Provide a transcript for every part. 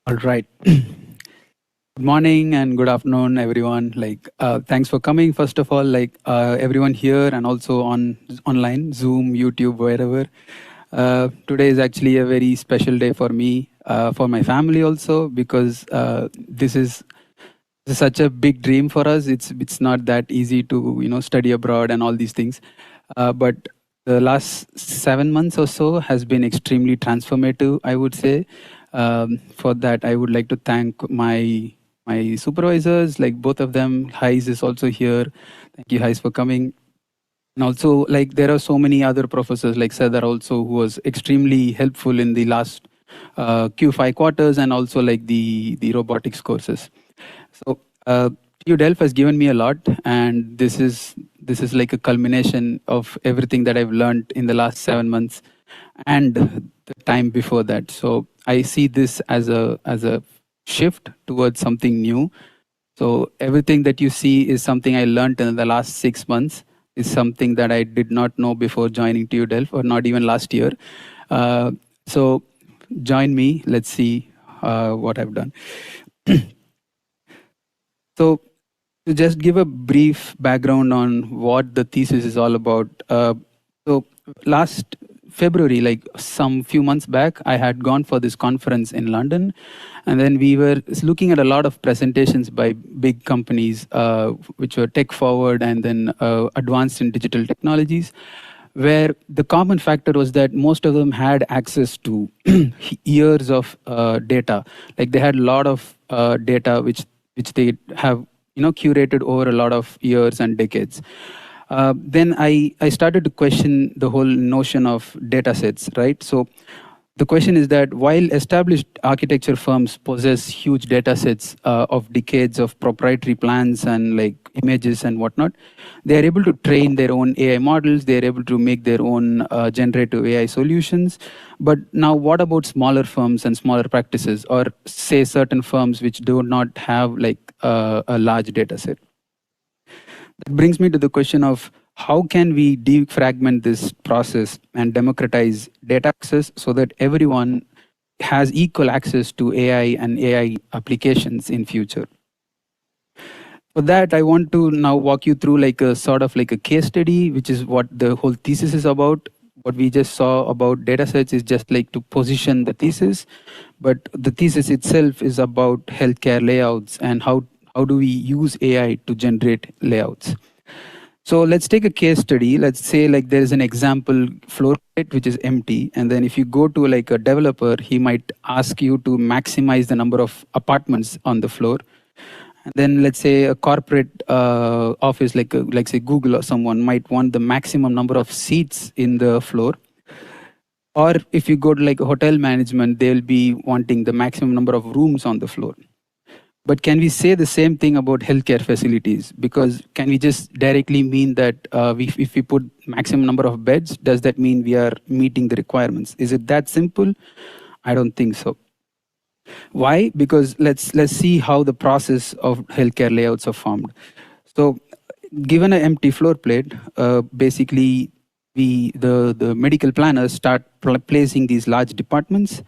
All right. Good morning and good afternoon, everyone. Thanks for coming. First of all, everyone here and also on online, Zoom, YouTube, wherever. Today is actually a very special day for me, for my family also, because this is such a big dream for us. It's not that easy to study abroad and all these things, but the last 7 months or so has been extremely transformative, I would say. For that, I would like to thank my supervisors, like both of them. Hais is also here. Thank you, Hais, for coming. And also, like there are so many other professors like Sadar also, who was extremely helpful in the last Q5 quarters, and also like the robotics courses. So TU Delft has given me a lot, and this is like a culmination of everything that I've learned in the last 7 months and the time before that. So I see this as a shift towards something new. So everything that you see is something I learned in the last 6 months. Is something that I did not know before joining TU Delft, or not even last year. So join me. Let's see what I've done. So to just give a brief background on what the thesis is all about. So last February, like some few months back, I had gone for this conference in London, and then we were looking at a lot of presentations by big companies, which were tech forward and then advanced in digital technologies, where the common factor was that most of them had access to years of data. Like they had a lot of data which they have curated over a lot of years and decades. Then I started to question the whole notion of data sets, right? So the question is that while established architecture firms possess huge data sets of decades of proprietary plans and like images and whatnot, they are able to train their own AI models, they are able to make their own generative AI solutions. But now, what about smaller firms and smaller practices, or say certain firms which do not have like a large data set? That brings me to the question of how can we defragment this process and democratize data access so that everyone has equal access to AI and AI applications in future. For that, I want to now walk you through like a sort of like a case study, which is what the whole thesis is about. What we just saw about datasets is just like to position the thesis, but the thesis itself is about healthcare layouts and how do we use AI to generate layouts. So let's take a case study. Let's say like there is an example floor plate which is empty, and then if you go to like a developer, he might ask you to maximize the number of apartments on the floor. And then let's say a corporate office like say Google or someone might want the maximum number of seats in the floor. Or if you go to like hotel management, they'll be wanting the maximum number of rooms on the floor. But can we say the same thing about healthcare facilities? Because can we just directly mean that if we put maximum number of beds, does that mean we are meeting the requirements? Is it that simple? I don't think so. Why? Because let's see how the process of healthcare layouts are formed. So, given an empty floor plate, basically the medical planners start placing these large departments,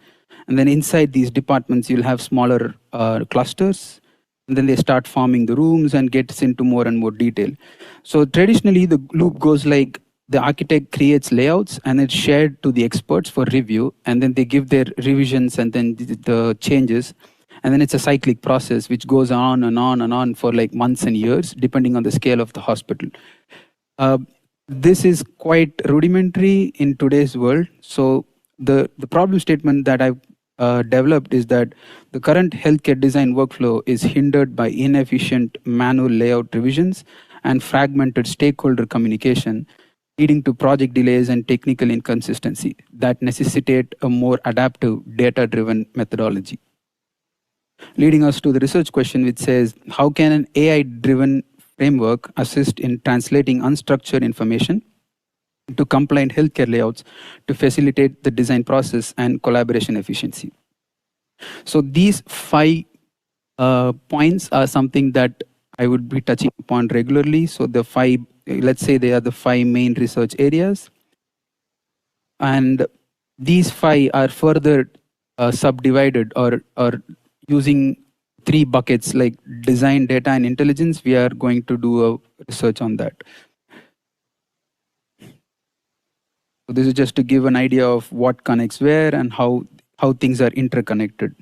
and then inside these departments you'll have smaller clusters, and then they start forming the rooms and gets into more and more detail. So traditionally the loop goes like the architect creates layouts and it's shared to the experts for review, and then they give their revisions and then the changes, and then it's a cyclic process which goes on and on and on for like months and years depending on the scale of the hospital. This is quite rudimentary in today's world. So the problem statement that I've developed is that the current healthcare design workflow is hindered by inefficient manual layout revisions and fragmented stakeholder communication, leading to project delays and technical inconsistency that necessitate a more adaptive data-driven methodology. Leading us to the research question, which says, how can an AI-driven framework assist in translating unstructured information to compliant healthcare layouts to facilitate the design process and collaboration efficiency? So these 5 points are something that I would be touching upon regularly. So the 5, let's say they are the 5 main research areas. And these 5 are further subdivided or using three buckets like design, data, and intelligence. We are going to do a research on that. So this is just to give an idea of what connects where and how things are interconnected.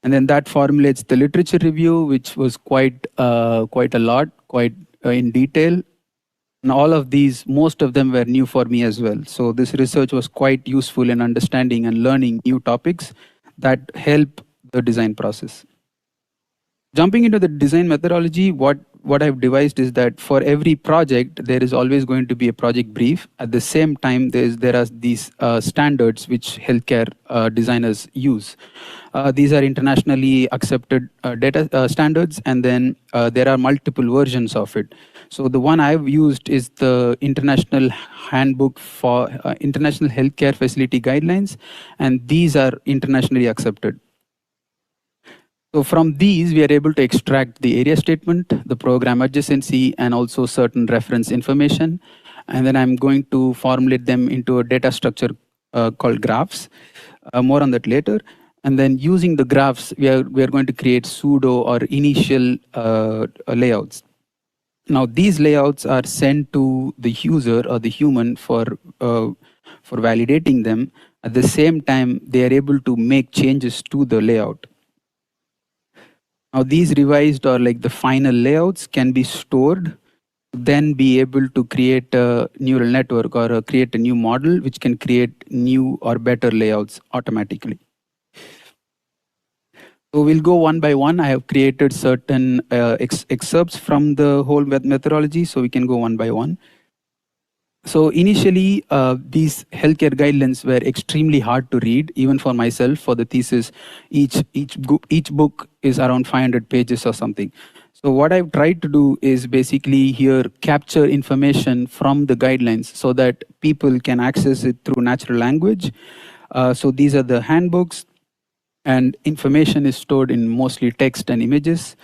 And then that formulates the literature review, which was quite a lot, quite in detail. And all of these, most of them were new for me as well. So this research was quite useful in understanding and learning new topics that help the design process. Jumping into the design methodology, what I've devised is that for every project, there is always going to be a project brief. At the same time, there are these standards which healthcare designers use. These are internationally accepted data standards, and then there are multiple versions of it. So the one I've used is the International Handbook for International Healthcare Facility Guidelines, and these are internationally accepted. So from these, we are able to extract the area statement, the program adjacency, and also certain reference information. And then I'm going to formulate them into a data structure called graphs. More on that later. And then using the graphs, we are going to create pseudo or initial layouts. Now, these layouts are sent to the user or the human for validating them. At the same time, they are able to make changes to the layout. Now these revised or like the final layouts can be stored, then be able to create a neural network or create a new model which can create new or better layouts automatically. So we'll go one by one. I have created certain excerpts from the whole methodology, so we can go one by one. So initially, these healthcare guidelines were extremely hard to read, even for myself. For the thesis, each book is around 500 pages or something. So what I've tried to do is basically here capture information from the guidelines so that people can access it through natural language. So these are the handbooks, and information is stored in mostly text and images.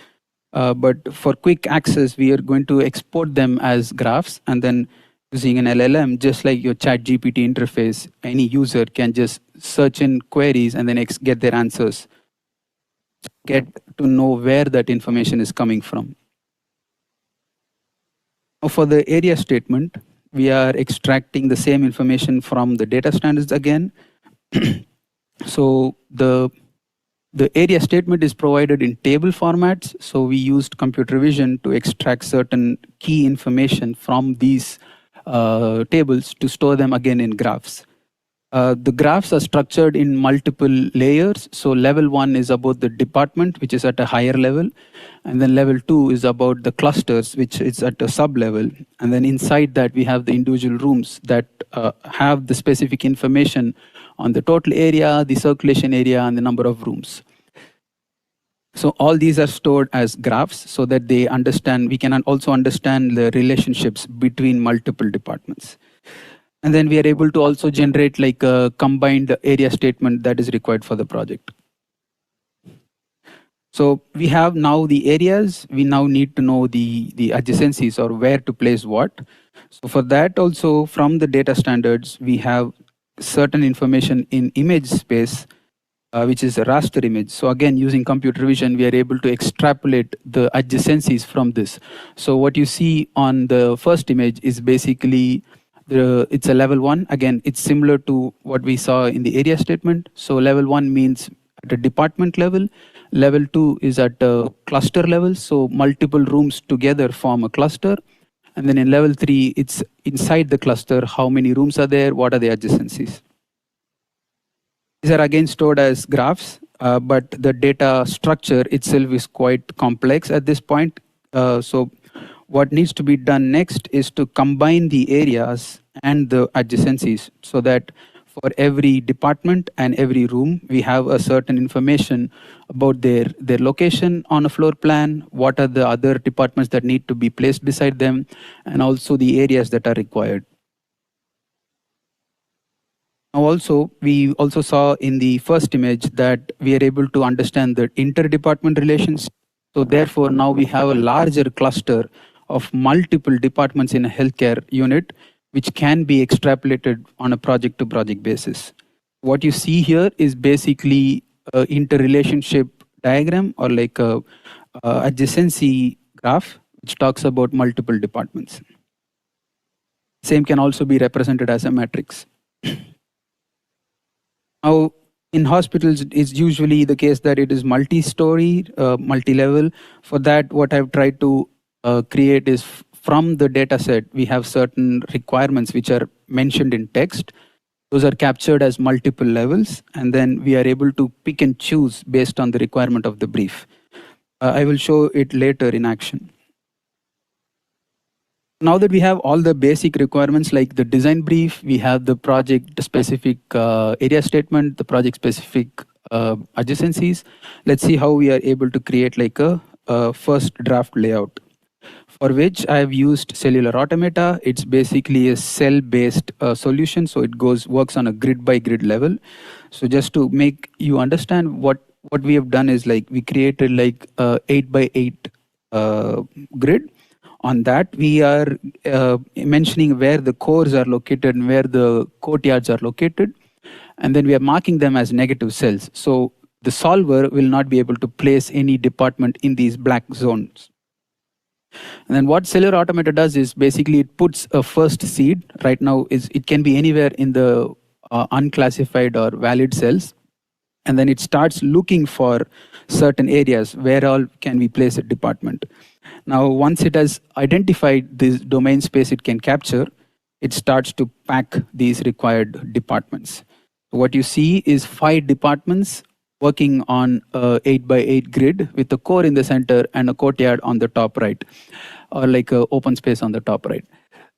But for quick access, we are going to export them as graphs, and then using an LLM, just like your ChatGPT interface, any user can just search in queries and then get their answers, get to know where that information is coming from. Now for the area statement, we are extracting the same information from the data standards again. So the area statement is provided in table formats. So we used computer vision to extract certain key information from these tables to store them again in graphs. The graphs are structured in multiple layers. So level 1 is about the department, which is at a higher level. And then level 2 is about the clusters, which is at a sub-level. And then inside that, we have the individual rooms that have the specific information on the total area, the circulation area, and the number of rooms. So all these are stored as graphs so that they understand, we can also understand the relationships between multiple departments. And then we are able to also generate like a combined area statement that is required for the project. So we have now the areas, we now need to know the adjacencies or where to place what. So for that also, from the data standards, we have certain information in image space, which is a raster image. So again, using computer vision, we are able to extrapolate the adjacencies from this. So what you see on the first image is basically, it's a level 1. Again, it's similar to what we saw in the area statement. So level 1 means at a department level. Level 2 is at a cluster level. So multiple rooms together form a cluster. And then in level 3, it's inside the cluster, how many rooms are there, what are the adjacencies. These are again stored as graphs, but the data structure itself is quite complex at this point. So what needs to be done next is to combine the areas and the adjacencies so that for every department and every room, we have a certain information about their location on a floor plan, what are the other departments that need to be placed beside them, and also the areas that are required. Now also, we also saw in the first image that we are able to understand the interdepartment relations. So therefore, now we have a larger cluster of multiple departments in a healthcare unit, which can be extrapolated on a project-to-project basis. What you see here is basically interrelationship diagram or like a adjacency graph, which talks about multiple departments. Same can also be represented as a matrix. Now, in hospitals, it's usually the case that it is multi-story, multi-level. For that, what I've tried to create is from the data set, we have certain requirements which are mentioned in text. Those are captured as multiple levels, and then we are able to pick and choose based on the requirement of the brief. I will show it later in action. Now that we have all the basic requirements like the design brief, we have the project specific area statement, the project specific adjacencies. Let's see how we are able to create like a first draft layout, for which I have used cellular automata. It's basically a cell-based solution, so it works on a grid by grid level. So just to make you understand what we have done is like we created like a 8 by 8 grid. On that, we are mentioning where the cores are located and where the courtyards are located. And then we are marking them as negative cells. So the solver will not be able to place any department in these black zones. And then what cellular automata does is basically it puts a first seed. Right now, it can be anywhere in the unclassified or valid cells. And then it starts looking for certain areas where all can we place a department. Now, once it has identified this domain space it can capture, it starts to pack these required departments. What you see is 5 departments working on a 8 by 8 grid with a core in the center and a courtyard on the top right, or like an open space on the top right.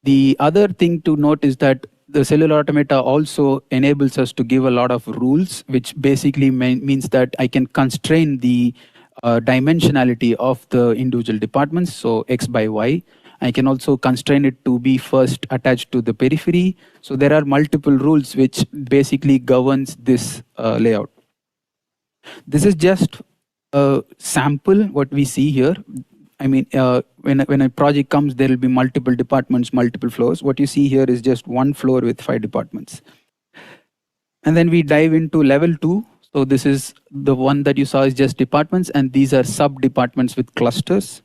The other thing to note is that the cellular automata also enables us to give a lot of rules, which basically means that I can constrain the dimensionality of the individual departments, so X by Y. I can also constrain it to be first attached to the periphery. So there are multiple rules which basically governs this layout. This is just a sample what we see here. I mean, when a project comes, there will be multiple departments, multiple floors. What you see here is just one floor with 5 departments. And then we dive into level 2. So this is the one that you saw is just departments, and these are sub-departments with clusters.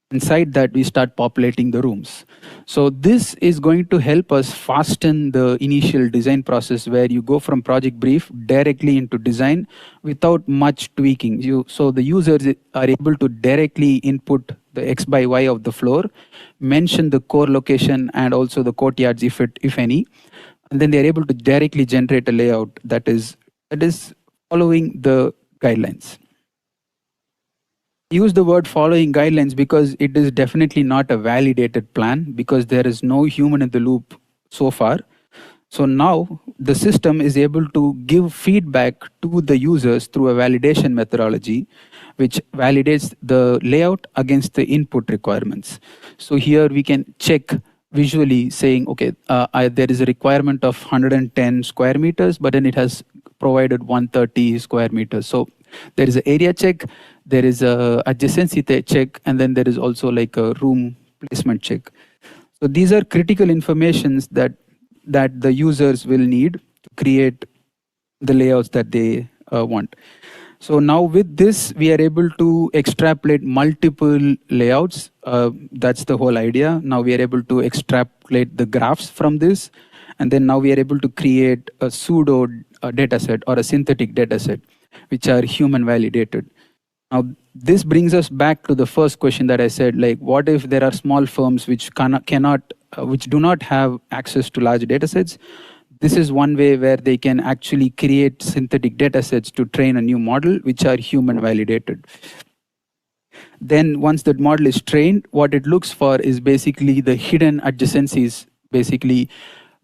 Inside that, we start populating the rooms. So this is going to help us fasten the initial design process where you go from project brief directly into design without much tweaking. So the users are able to directly input the X by Y of the floor, mention the core location and also the courtyards if any, and then they're able to directly generate a layout that is following the guidelines. Use the word following guidelines because it is definitely not a validated plan because there is no human in the loop so far. So now the system is able to give feedback to the users through a validation methodology, which validates the layout against the input requirements. So here we can check visually saying, okay, there is a requirement of 110 square meters, but then it has provided 130 square meters. So there is an area check, there is a adjacency check, and then there is also like a room placement check. So these are critical informations that the users will need to create the layouts that they want. So now with this, we are able to extrapolate multiple layouts. That's the whole idea. Now we are able to extrapolate the graphs from this. And then now we are able to create a pseudo data set or a synthetic data set, which are human validated. Now, this brings us back to the first question that I said, like, what if there are small firms which which do not have access to large data sets? This is one way where they can actually create synthetic data sets to train a new model, which are human validated. Then once that model is trained, what it looks for is basically the hidden adjacencies. Basically,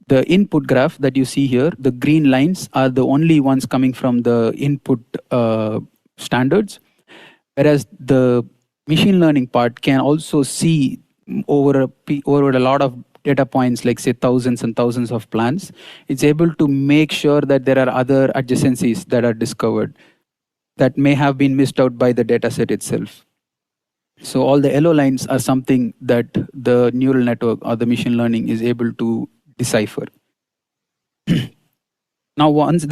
the input graph that you see here, the green lines are the only ones coming from the input standards. Whereas the machine learning part can also see over a lot of data points, like say thousands and thousands of plans. It's able to make sure that there are other adjacencies that are discovered that may have been missed out by the data set itself. So all the yellow lines are something that the neural network or the machine learning is able to decipher. Now, once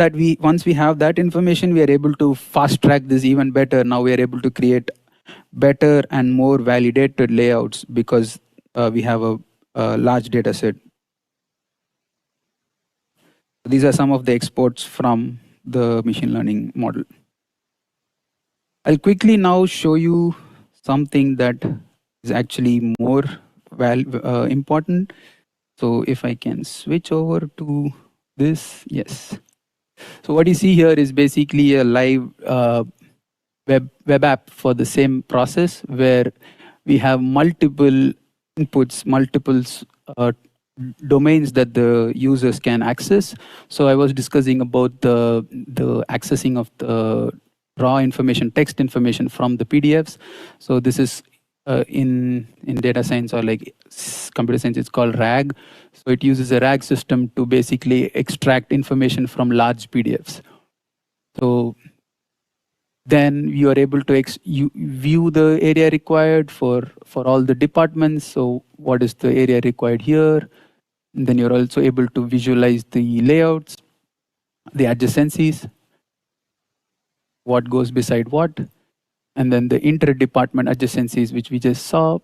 we have that information, we are able to fast track this even better. Now we are able to create better and more validated layouts because we have a large data set. These are some of the exports from the machine learning model. I'll quickly now show you something that is actually more important. So if I can switch over to this, yes. So what you see here is basically a live web app for the same process where we have multiple inputs, multiple uh, domains that the users can access. So I was discussing about the accessing of the raw information, text information from the PDFs. So this is in data science or like computer science, it's called RAG. So it uses a RAG system to basically extract information from large PDFs. So then you are able to you view the area required for all the departments. So what is the area required here? And then you're also able to visualize the layouts, the adjacencies, what goes beside what, and then the inter-department adjacencies, which we just saw,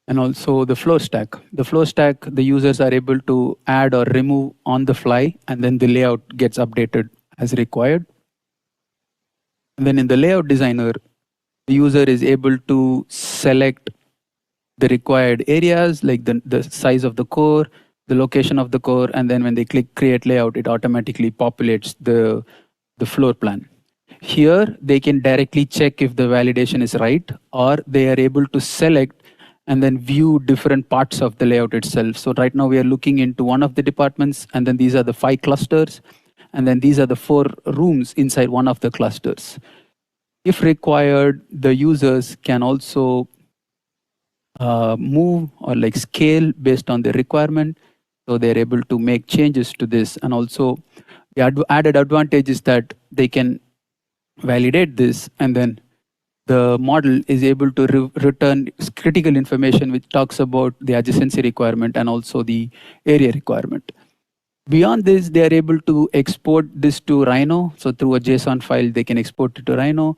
and also the flow stack. The flow stack, the users are able to add or remove on the fly, and then the layout gets updated as required. And then in the layout designer, the user is able to select the required areas like the size of the core, the location of the core, and then when they click create layout, it automatically populates the floor plan. Here, they can directly check if the validation is right, or they are able to select and then view different parts of the layout itself. So right now we are looking into one of the departments, and then these are the 5 clusters, and then these are the 4 rooms inside one of the clusters. If required, the users can also move or like scale based on the requirement. So they're able to make changes to this. And also the added advantage is that they can validate this, and then the model is able to return critical information which talks about the adjacency requirement and also the area requirement. Beyond this, they are able to export this to Rhino. So through a JSON file, they can export it to Rhino,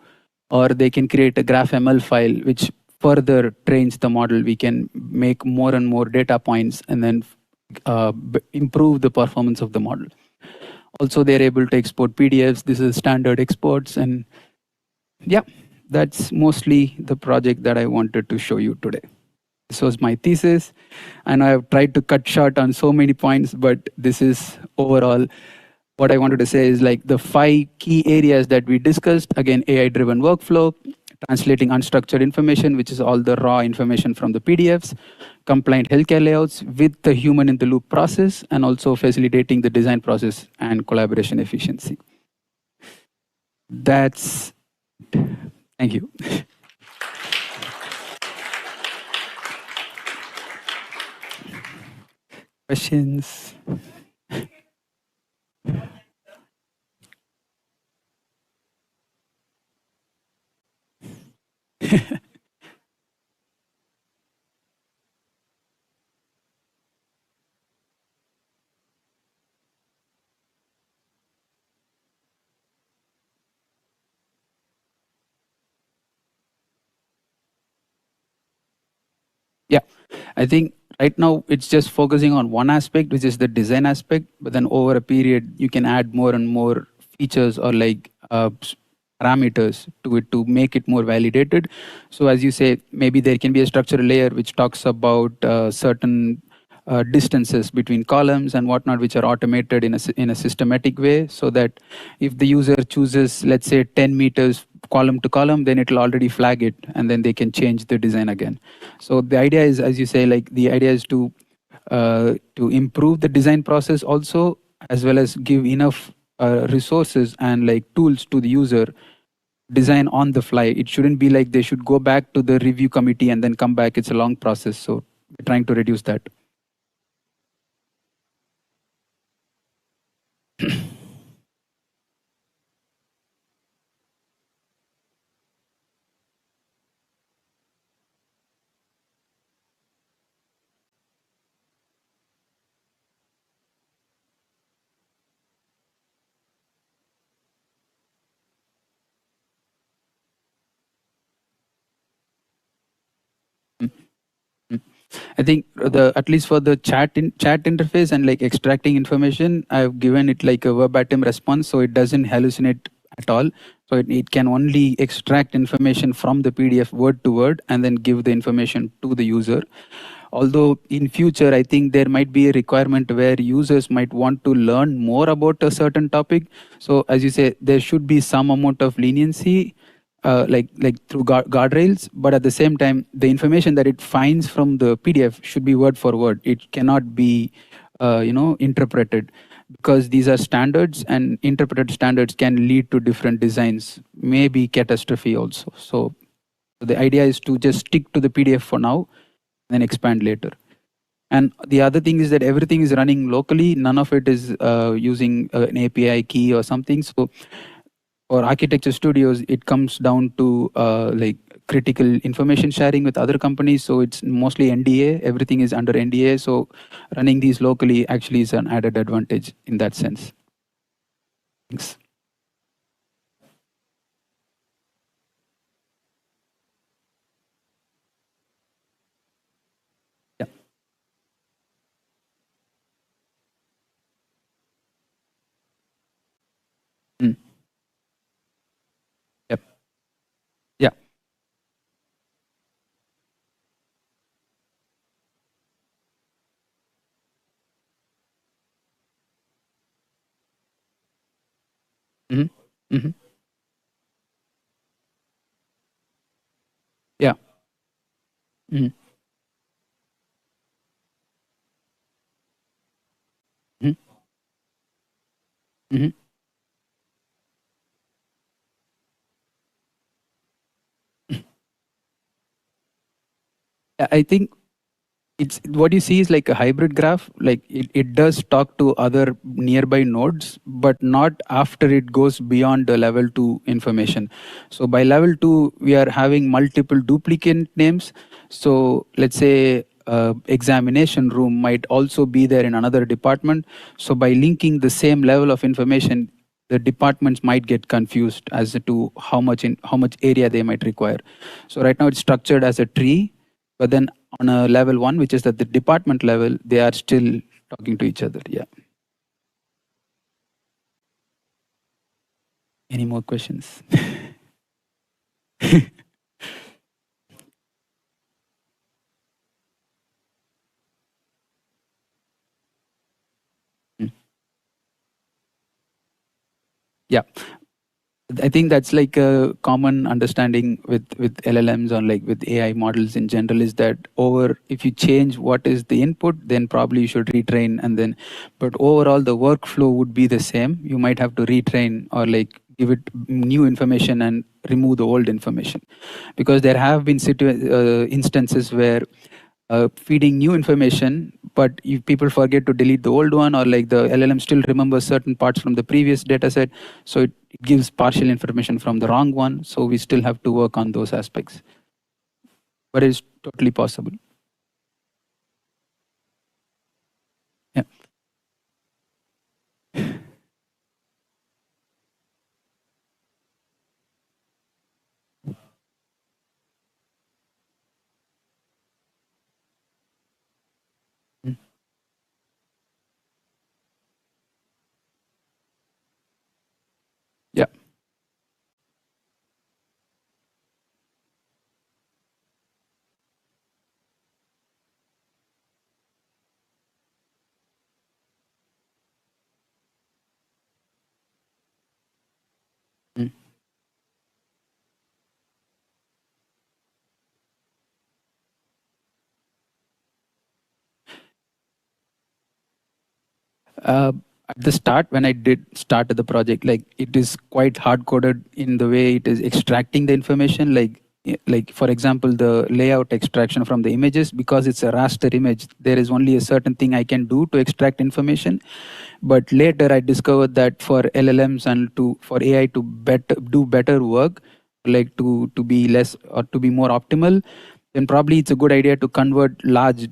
or they can create a GraphML file, which further trains the model. We can make more and more data points and then improve the performance of the model. Also, they're able to export PDFs. This is standard exports. And yeah, that's mostly the project that I wanted to show you today. This was my thesis, and I have tried to cut short on so many points, but this is overall what I wanted to say is like the 5 key areas that we discussed. Again, AI-driven workflow, translating unstructured information, which is all the raw information from the PDFs, compliant healthcare layouts with the human-in-the-loop process, and also facilitating the design process and collaboration efficiency. That's it. Thank you. Questions? Yeah, I think right now it's just focusing on one aspect, which is the design aspect. But then over a period, you can add more and more features or like parameters to it to make it more validated. So as you say, maybe there can be a structural layer which talks about certain distances between columns and whatnot, which are automated in a systematic way, so that if the user chooses, let's say, 10 meters column to column, then it will already flag it, and then they can change the design again. So the idea is, as you say, like the idea is to improve the design process also, as well as give enough resources and like tools to the user design on the fly. It shouldn't be like they should go back to the review committee and then come back. It's a long process. So we're trying to reduce that. I think the at least for the chat interface and like extracting information, I've given it like a verbatim response, so it doesn't hallucinate at all. So it can only extract information from the PDF word to word and then give the information to the user. Although in future, I think there might be a requirement where users might want to learn more about a certain topic. So as you say, there should be some amount of leniency, like through guardrails. But at the same time, the information that it finds from the PDF should be word for word. It cannot be, interpreted, because these are standards, and interpreted standards can lead to different designs, maybe catastrophe also. So the idea is to just stick to the PDF for now, then expand later. And the other thing is that everything is running locally. None of it is using an API key or something. So for architecture studios, it comes down to like critical information sharing with other companies. So it's mostly NDA. Everything is under NDA. So running these locally actually is an added advantage in that sense. Thanks. Yeah. Mm. Yep. Yeah. Hmm. Hmm. Yeah. Hmm. Hmm. Hmm. I think it's what you see is like a hybrid graph. Like it does talk to other nearby nodes, but not after it goes beyond the level 2 information. So by level 2 we are having multiple duplicate names. So let's say examination room might also be there in another department. So by linking the same level of information, the departments might get confused as to how much area they might require. So right now it's structured as a tree, but then on a level 1, which is at the department level, they are still talking to each other. Yeah. Any more questions? Mm. Yeah. I think that's like a common understanding with LLMs or like with AI models in general, is that over if you change what is the input, then probably you should retrain, and then, but overall the workflow would be the same. You might have to retrain or like give it new information and remove the old information, because there have been instances where feeding new information, but if people forget to delete the old one, or like the LLM still remembers certain parts from the previous data set, so it gives partial information from the wrong one. So we still have to work on those aspects, but it's totally possible. Yeah. Mm. Yeah. Mm. Uh, at the start, when I did start the project, like it is quite hard coded in the way it is extracting the information. Like for example, the layout extraction from the images, because it's a raster image, there is only a certain thing I can do to extract information. But later I discovered that for LLMs and for AI to do better work, like to be less or to be more optimal, then probably it's a good idea to convert large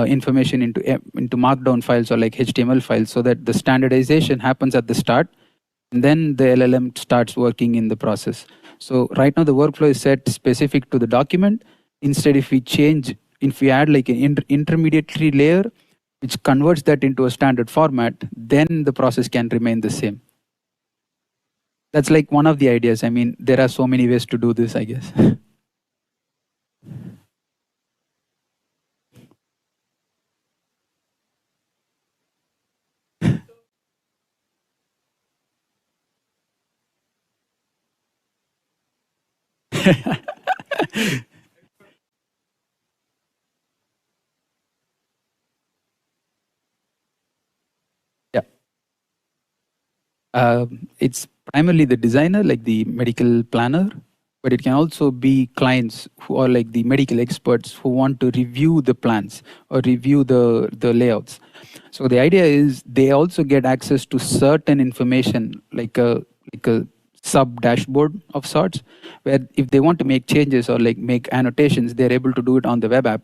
information into markdown files or like HTML files, so that the standardization happens at the start, and then the LLM starts working in the process. So right now the workflow is set specific to the document. Instead, if we change if we add like an intermediary layer which converts that into a standard format, then the process can remain the same. That's like one of the ideas. I mean, there are so many ways to do this, I guess. Yeah. It's primarily the designer, like the medical planner, but it can also be clients who are like the medical experts who want to review the plans or review the layouts. So the idea is they also get access to certain information, like a sub dashboard of sorts, where if they want to make changes or like make annotations, they're able to do it on the web app.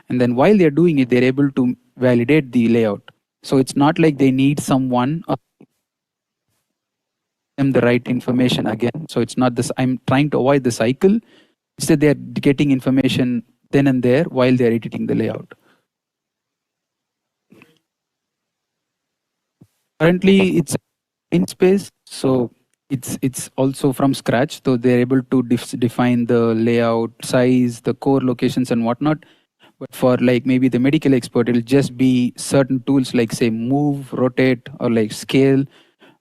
And then while they're doing it, they're able to validate the layout. So it's not like they need someone them the right information again. So it's not this, I'm trying to avoid the cycle. Instead, they're getting information then and there while they're editing the layout. Currently, it's in space, so it's also from scratch. So they're able to define the layout, size, the core locations, and whatnot. But for like maybe the medical expert, it'll just be certain tools like say move, rotate, or like scale,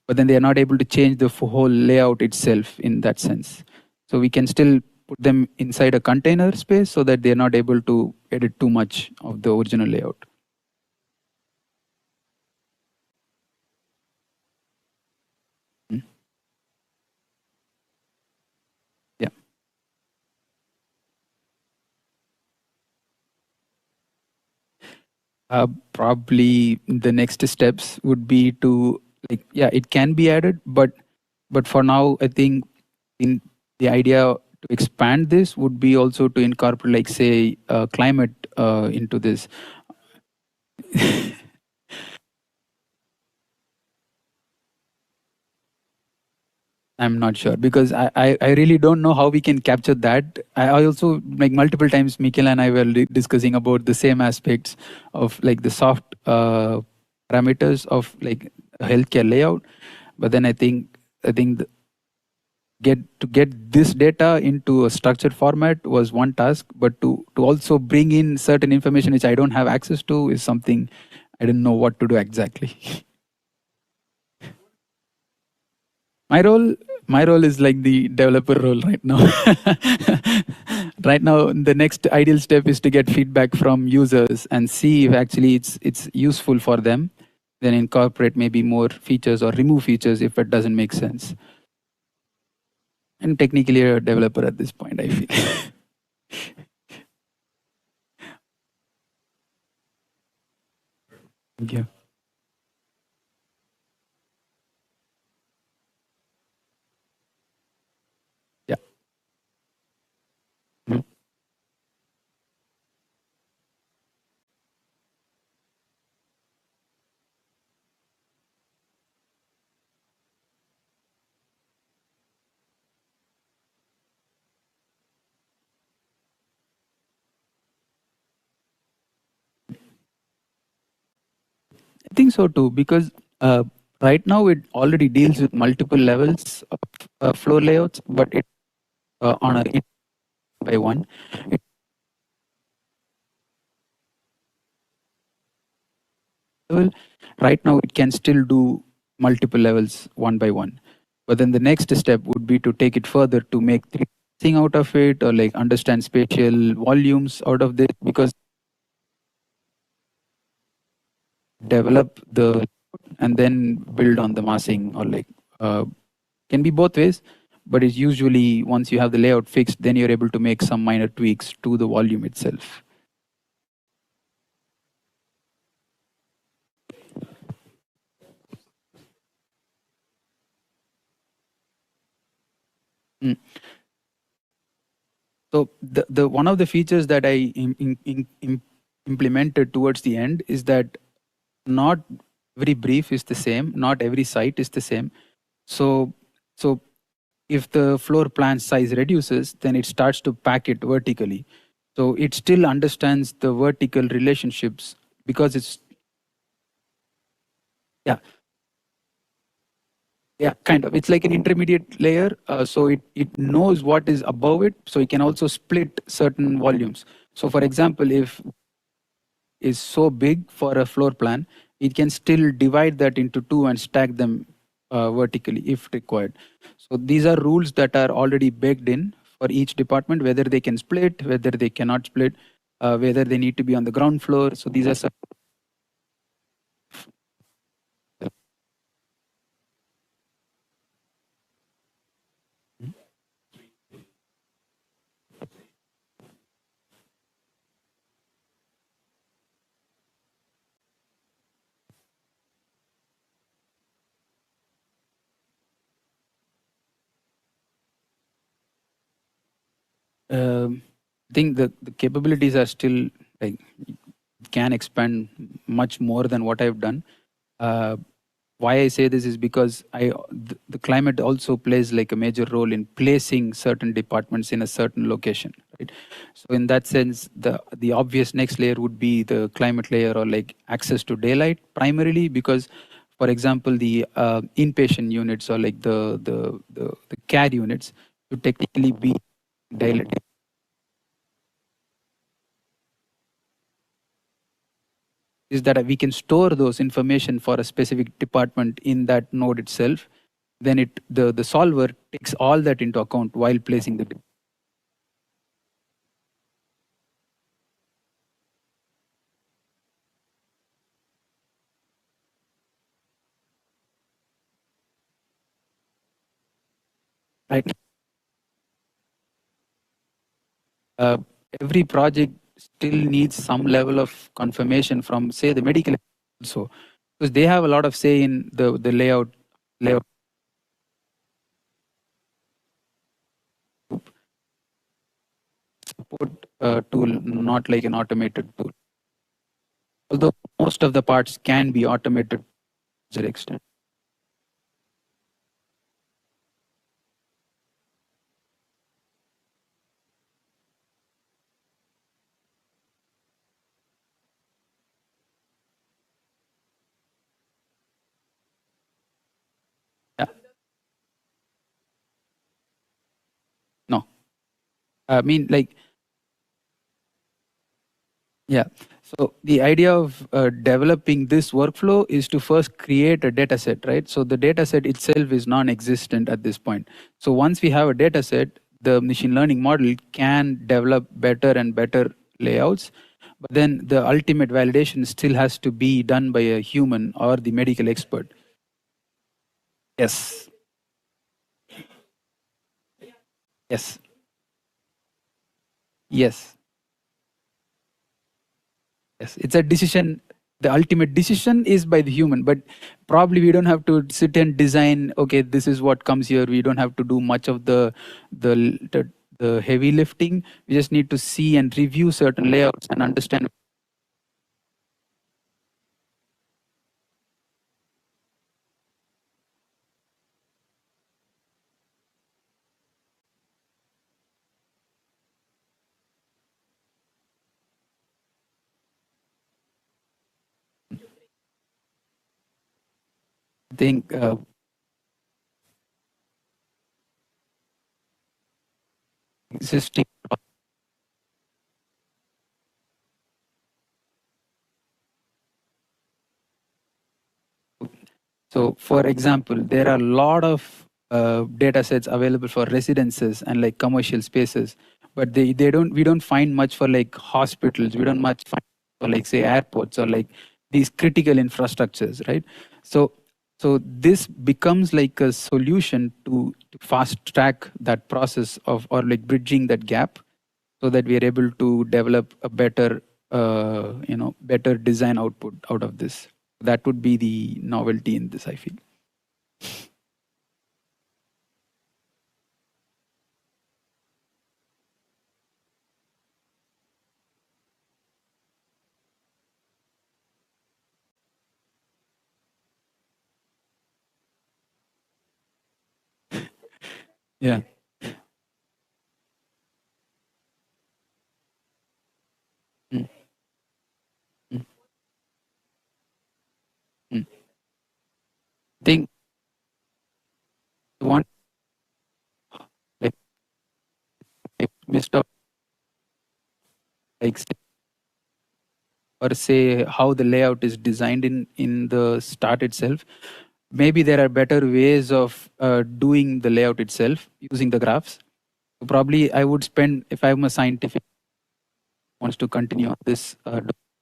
but then they are not able to change the whole layout itself in that sense. So we can still put them inside a container space so that they're not able to edit too much of the original layout. Mm. Yeah. Probably the next steps would be to like, yeah, it can be added, but for now, I think in the idea to expand this would be also to incorporate like say climate into this. I'm not sure because I really don't know how we can capture that. I also like multiple times Mikhail and I were discussing about the same aspects of like the soft parameters of like a healthcare layout. But then I think get this data into a structured format was one task, but to also bring in certain information which I don't have access to is something I didn't know what to do exactly. My role, my role is like the developer role right now. Right now, the next ideal step is to get feedback from users and see if actually it's useful for them. Then incorporate maybe more features or remove features if it doesn't make sense. And technically a developer at this point, I feel. Thank you. Yeah. Mhm. I think so too, because right now it already deals with multiple levels of floor layouts, but it on a by one. Level. Right now, it can still do multiple levels one by one. But then the next step would be to take it further to make thing out of it or like understand spatial volumes out of this because develop the and then build on the massing or like can be both ways. But it's usually once you have the layout fixed, then you're able to make some minor tweaks to the volume itself. Mm. So the one of the features that I implemented towards the end is that not every brief is the same, not every site is the same. So so if the floor plan size reduces, then it starts to pack it vertically. So it still understands the vertical relationships because it's, yeah, yeah, kind of. It's like an intermediate layer. So it knows what is above it. So it can also split certain volumes. So for example, if is so big for a floor plan, it can still divide that into two and stack them vertically if required. So these are rules that are already baked in for each department, whether they can split, whether they cannot split, whether they need to be on the ground floor. So these are some. I think the capabilities are still like can expand much more than what I've done. Uh, why I say this is because the climate also plays like a major role in placing certain departments in a certain location, right? So in that sense, the obvious next layer would be the climate layer or like access to daylight primarily because, for example, the inpatient units or like the care units should technically be daylight. Is that we can store those information for a specific department in that node itself. Then the solver takes all that into account while placing the right. uh, every project still needs some level of confirmation from say the medical also, because they have a lot of say in the layout support tool, not like an automated tool, although most of the parts can be automated to that extent. Yeah. No, I mean like, yeah. So the idea of developing this workflow is to first create a data set, right? So the data set itself is non-existent at this point. So once we have a data set, the machine learning model can develop better and better layouts. But then the ultimate validation still has to be done by a human or the medical expert. Yes. Yes. Yes. Yes, it's a decision. The ultimate decision is by the human, but probably we don't have to sit and design. Okay, this is what comes here. We don't have to do much of the heavy lifting. We just need to see and review certain layouts and understand. I think existing. So, for example, there are a lot of data sets available for residences and like commercial spaces, but they don't we don't find much for like hospitals. We don't much find for like say airports or like these critical infrastructures, right? So so this becomes like a solution to fast track that process of or like bridging that gap, so that we are able to develop a better better design output out of this. That would be the novelty in this, I feel. Yeah. missed out, like or say how the layout is designed in the start itself. Maybe there are better ways of doing the layout itself using the graphs. So probably I would spend, if I'm a scientific wants to continue on this,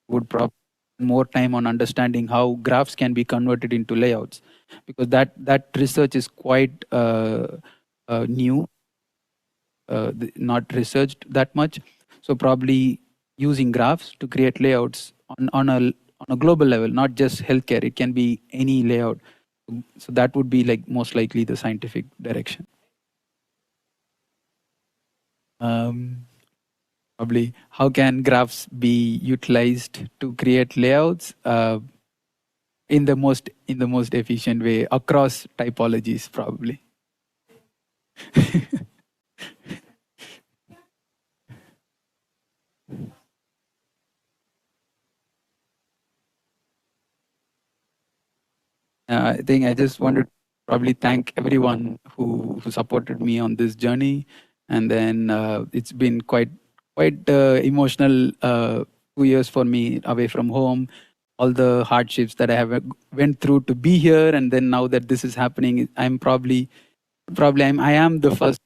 would probably more time on understanding how graphs can be converted into layouts, because that research is quite new, not researched that much. So probably using graphs to create layouts on a global level, not just healthcare. It can be any layout. So that would be like most likely the scientific direction. Um, Probably how can graphs be utilized to create layouts in the most efficient way across typologies, probably. I think I just want to probably thank everyone who supported me on this journey, and then it's been quite emotional 2 years for me away from home. All the hardships that I have went through to be here, and then now that this is happening, I'm probably I am the first.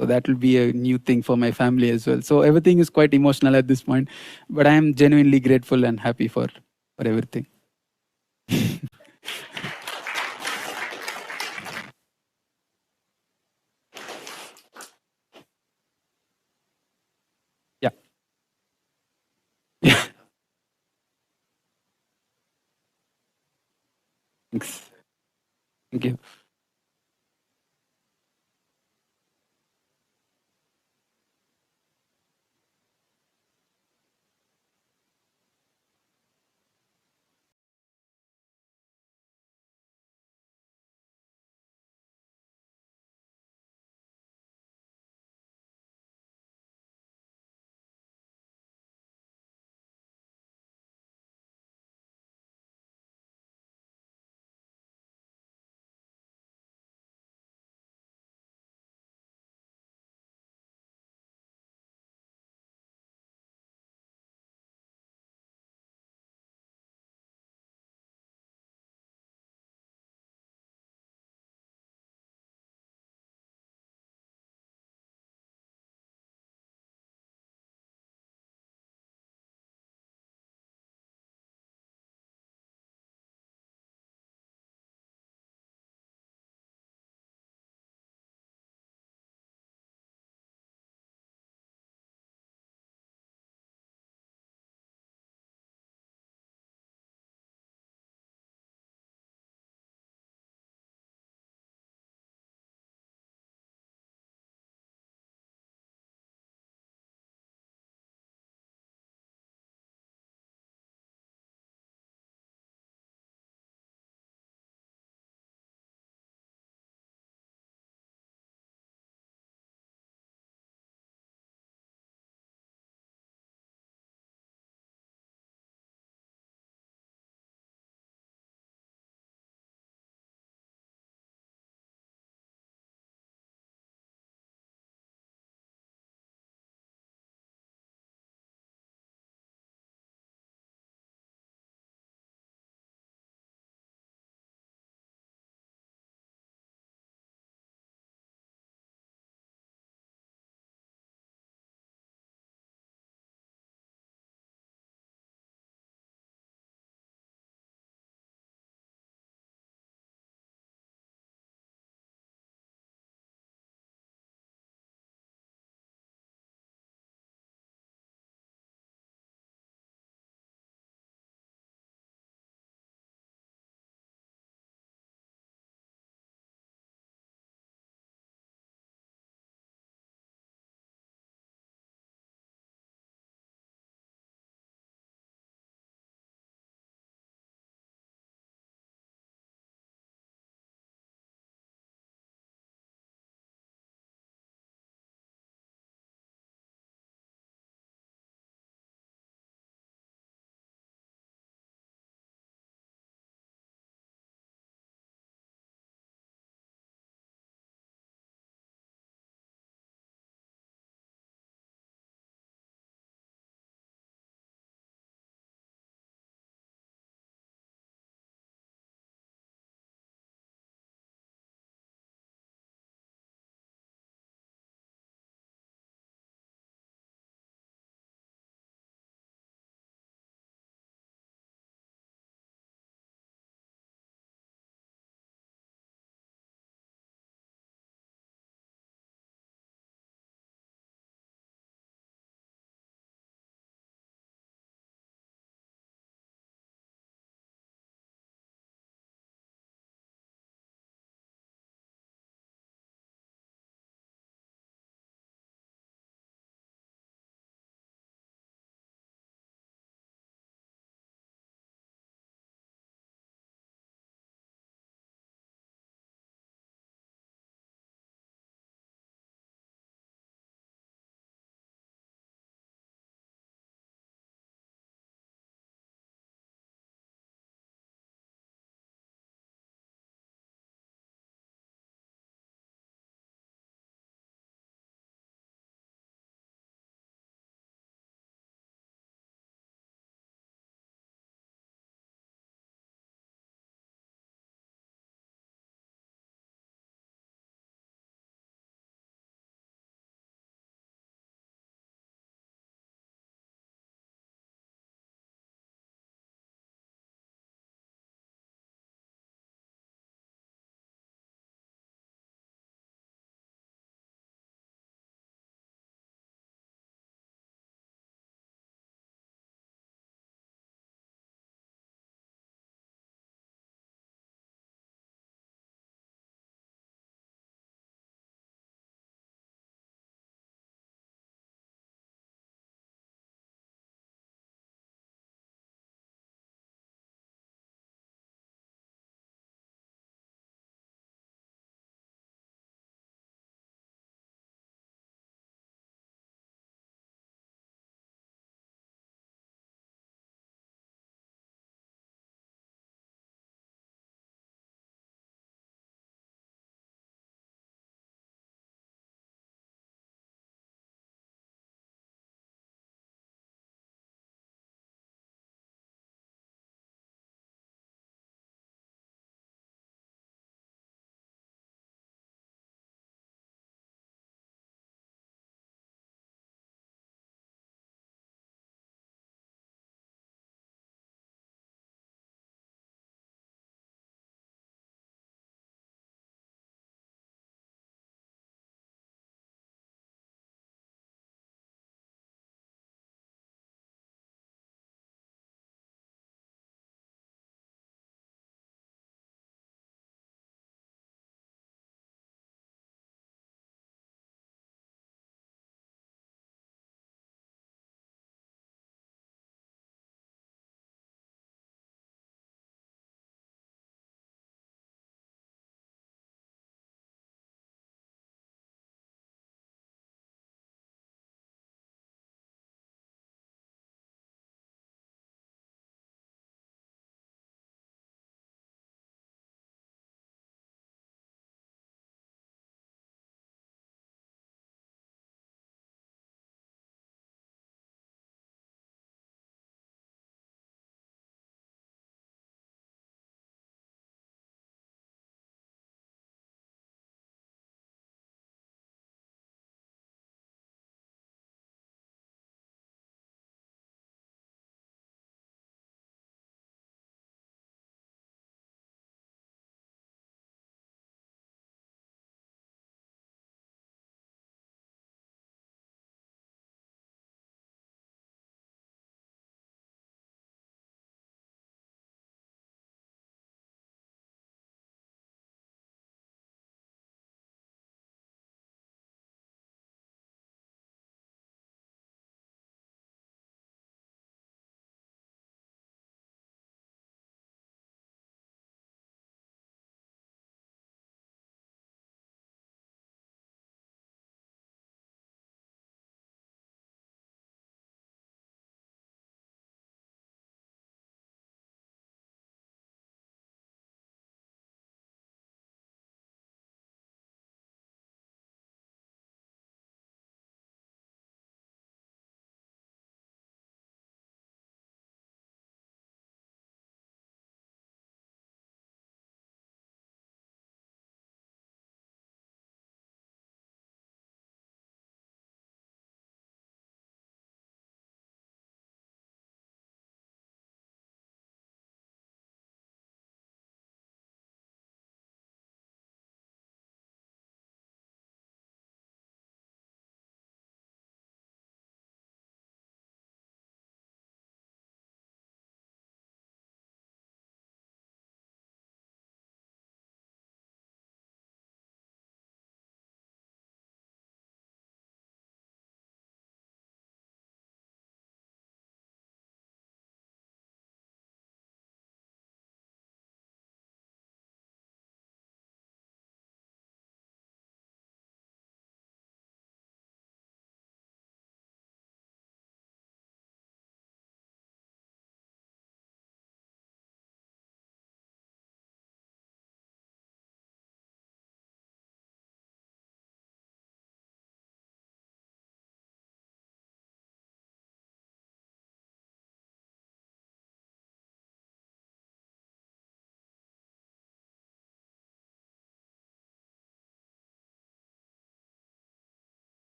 So that will be a new thing for my family as well. So everything is quite emotional at this point, but I am genuinely grateful and happy for everything. Yeah. Yeah. Thanks. Thank you.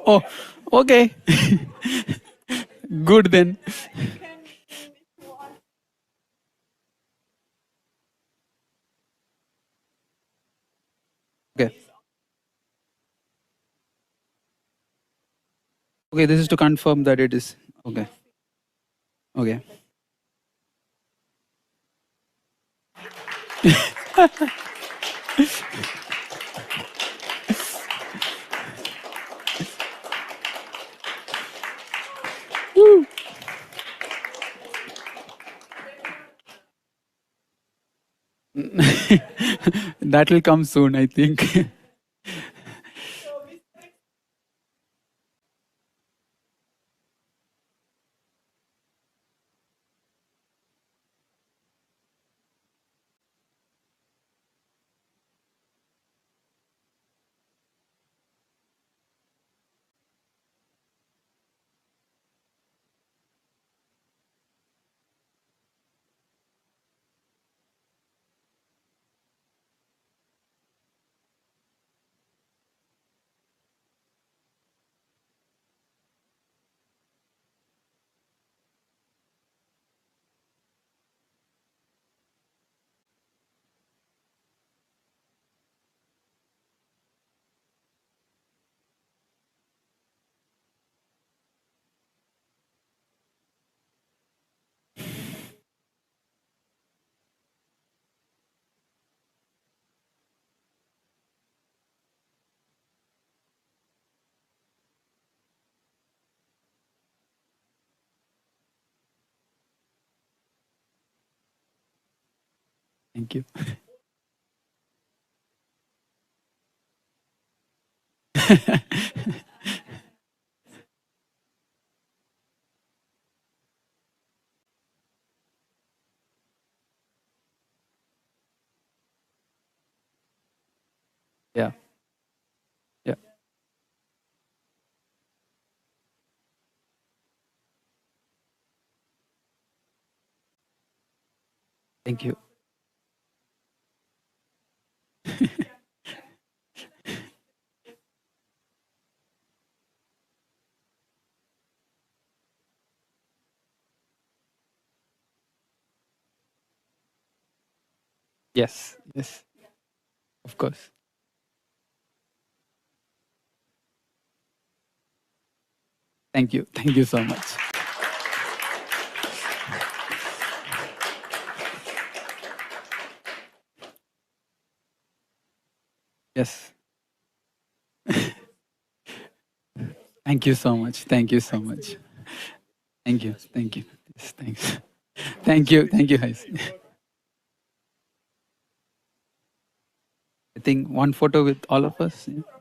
Oh, okay. Good then. Okay. Okay, this is to confirm that it is. Okay. Okay. That will come soon, I think. Thank you. Yeah. Yeah. Thank you. Yes. Yes. Of course. Thank you. Thank you so much. Yes. Thank you so much. Thank you so much. Thank you. Thank you. Yes, thanks. Thank you. Thank you, guys. I think one photo with all of us. Yeah.